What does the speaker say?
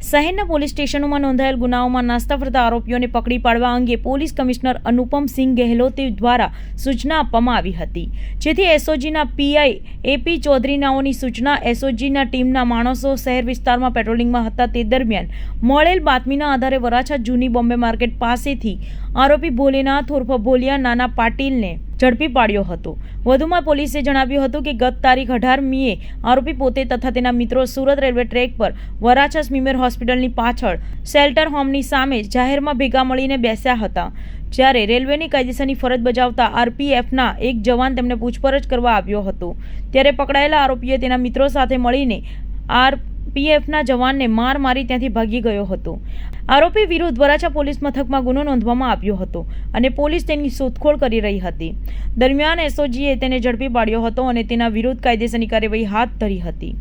શહેરના પોલીસ સ્ટેશનોમાં નોંધાયેલ ગુનાઓમાં નાસ્તા ફરતા આરોપીઓને પકડી પાડવા અંગે પોલીસ કમિશનર અનુપમસિંહ ગેહલોત દ્વારા સૂચના આપવામાં આવી હતી, જેથી એસઓજીના પીઆઈ એપી ચૌધરીનાઓની સૂચના એસઓજીના ટીમના માણસો શહેર વિસ્તારમાં પેટ્રોલિંગમાં હતા તે દરમિયાન મળેલ બાતમીના આધારે વરાછા જૂની બોમ્બે માર્કેટ પાસેથી આરોપી ભોલેનાથ ઉર્ફ ભોલિયા નાના પાટીલને ઝડપી પાડ્યો હતો। વધુમાં પોલીસે જણાવ્યું હતું કે ગત તારીખ 18 મીએ આરોપી પોતે તથા તેના મિત્રો સુરત રેલવે ટ્રેક પર વરાછા સ્મીમેર હોસ્પિટલની પાછળ શેલ્ટર હોમની સામે જાહેરમાં ભેગા મળીને બેસ્યા હતા, જ્યારે રેલવેની કાયદેસરની ફરજ બજાવતા આરપીએફના એક જવાન તેમને પૂછપરછ કરવા આવ્યો હતો, ત્યારે પકડાયેલા આરોપીએ તેના મિત્રો સાથે મળીને આરપીએફના જવાનને માર મારી ત્યાંથી ભાગી ગયો હતો। આરોપી વિરુદ્ધ વરાછા પોલીસ મથકમાં ગુનો નોંધવામાં આવ્યો હતો અને પોલીસ તેની શોધખોળ કરી રહી હતી। દરમિયાન એસઓજીએ તેને ઝડપી પાડ્યો હતો અને તેના વિરુદ્ધ કાયદેસરની કાર્યવાહી હાથ ધરી હતી।